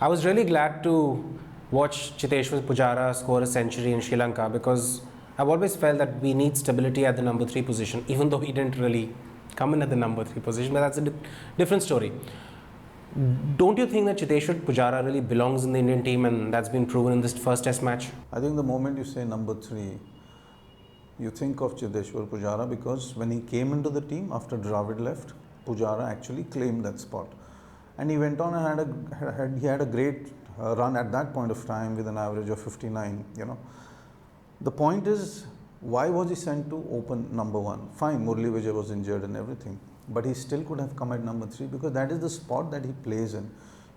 I was really glad to watch Chiteshwar Pujara score a century in Sri Lanka because I've always felt that we need stability at the number 3 position, even though he didn't really come in at the number 3 position, but that's a different story. Don't you think that Chiteshwar Pujara really belongs in the Indian team, and that's been proven in this first test match? I think the moment you say number 3, you think of Chiteshwar Pujara because when he came into the team after Dravid left, Pujara actually claimed that spot. And he went on and he had a great run at that point of time with an average of 59, The point is, why was he sent to open number 1? Fine, Murli Vijay was injured and everything, but he still could have come at number 3 because that is the spot that he plays in.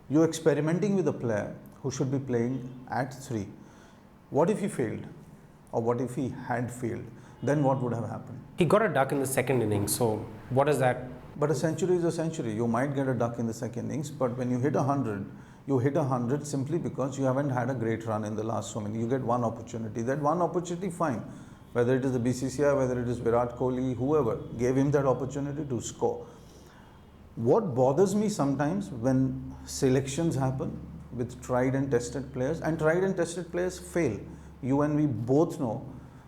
You're experimenting with a player who should be playing at 3. What if he failed? Or what if he had failed? Then what would have happened? He got a duck in the second innings, so what is that? But a century is a century. You might get a duck in the second innings, but when you hit 100, you hit 100 simply because you haven't had a great run in the last so many. You get one opportunity. That one opportunity, fine. Whether it is the BCCI, whether it is Virat Kohli, whoever gave him that opportunity to score. What bothers me sometimes when selections happen with tried and tested players, and tried and tested players fail. You and we both know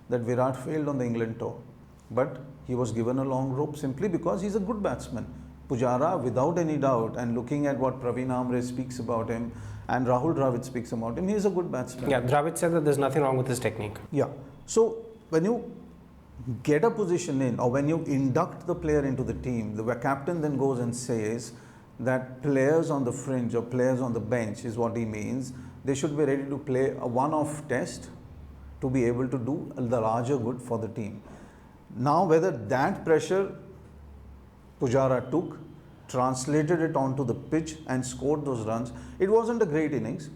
that Virat failed on the England tour, but he was given a long rope simply because he's a good batsman. Pujara, without any doubt, and looking at what Praveen Amre speaks about him and Rahul Dravid speaks about him, he's a good batsman. Yeah, Dravid said that there's nothing wrong with his technique. Yeah. So when you get a position in, or when you induct the player into the team, the captain then goes and says that players on the fringe or players on the bench is what he means. They should be ready to play a one-off test to be able to do the larger good for the team. Now, whether that pressure Pujara took, translated it onto the pitch and scored those runs, it wasn't a great innings,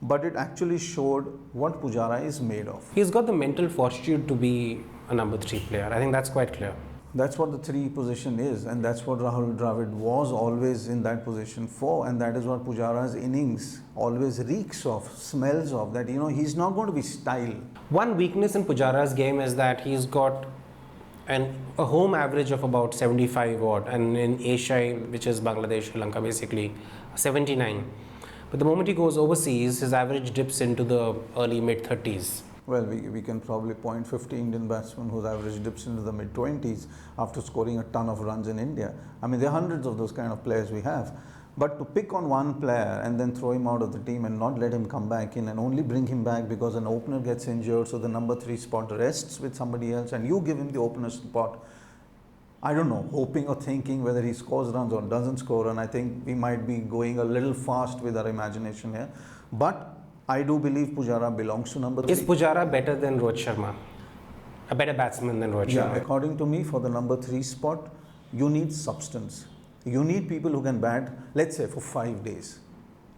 but it actually showed what Pujara is made of. He's got the mental fortitude to be a number 3 player. I think that's quite clear. That's what the 3 position is, and that's what Rahul Dravid was always in that position for, and that is what Pujara's innings always reeks of, smells of, that he's not going to be style. One weakness in Pujara's game is that he's got a home average of about 75 odd, and in Asia, which is Bangladesh, Sri Lanka, basically 79. But the moment he goes overseas, his average dips into the early mid-30s. Well, we can probably point 50 Indian batsmen whose average dips into the mid-20s after scoring a ton of runs in India. I mean, there are hundreds of those kind of players we have. But to pick on one player and then throw him out of the team and not let him come back in and only bring him back because an opener gets injured, so the number 3 spot rests with somebody else and you give him the opener spot, I don't know, hoping or thinking whether he scores runs or doesn't score, and I think we might be going a little fast with our imagination here. But I do believe Pujara belongs to number 3. Is Pujara better than Rohit Sharma? A better batsman than Rohit Sharma? Yeah, according to me, for the number 3 spot, you need substance. You need people who can bat, let's say, for 5 days.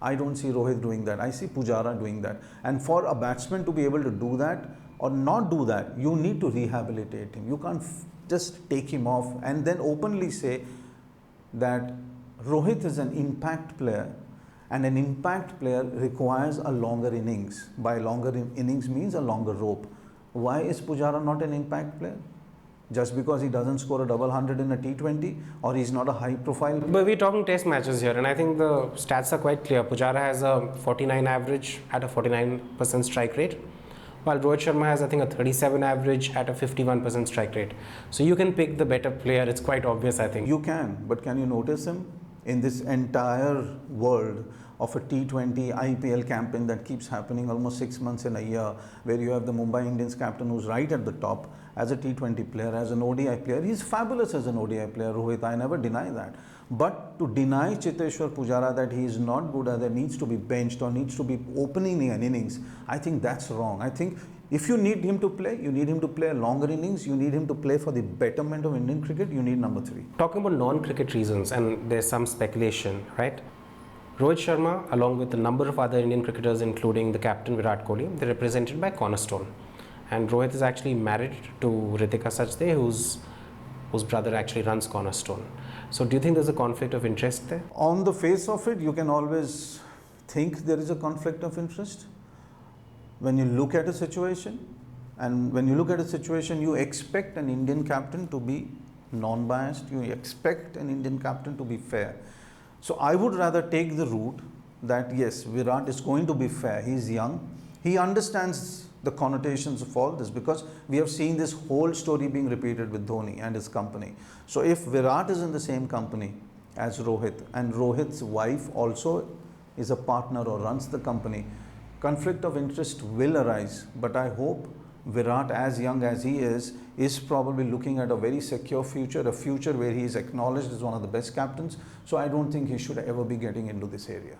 I don't see Rohit doing that. I see Pujara doing that. And for a batsman to be able to do that or not do that, you need to rehabilitate him. You can't just take him off and then openly say that Rohit is an impact player, and an impact player requires a longer innings. By longer innings means a longer rope. Why is Pujara not an impact player? Just because he doesn't score a double 100 in a T20, or he's not a high profile player? But we're talking test matches here, and I think the stats are quite clear. Pujara has a 49 average at a 49% strike rate, while Rohit Sharma has, I think, a 37 average at a 51% strike rate. So you can pick the better player. It's quite obvious, I think. You can, but can you notice him in this entire world of a T20 IPL campaign that keeps happening almost 6 months in a year, where you have the Mumbai Indians captain who's right at the top as a T20 player, as an ODI player. He's fabulous as an ODI player, Rohit, I never deny that. But to deny Chiteshwar Pujara that he is not good, or that needs to be benched or needs to be opening an innings, I think that's wrong. I think if you need him to play, you need him to play a longer innings, you need him to play for the betterment of Indian cricket, you need number 3. Talking about non-cricket reasons, and there's some speculation, right? Rohit Sharma, along with a number of other Indian cricketers, including the captain Virat Kohli, they're represented by Cornerstone. And Rohit is actually married to Ritika Sachdev, whose brother actually runs Cornerstone. So do you think there's a conflict of interest there? On the face of it, you can always think there is a conflict of interest. When you look at a situation, and when you look at a situation, you expect an Indian captain to be non-biased, you expect an Indian captain to be fair. So I would rather take the route that yes, Virat is going to be fair. He's young. He understands the connotations of all this because we have seen this whole story being repeated with Dhoni and his company. So if Virat is in the same company as Rohit and Rohit's wife also is a partner or runs the company, conflict of interest will arise. But I hope Virat, as young as he is probably looking at a very secure future, a future where he is acknowledged as one of the best captains. So I don't think he should ever be getting into this area.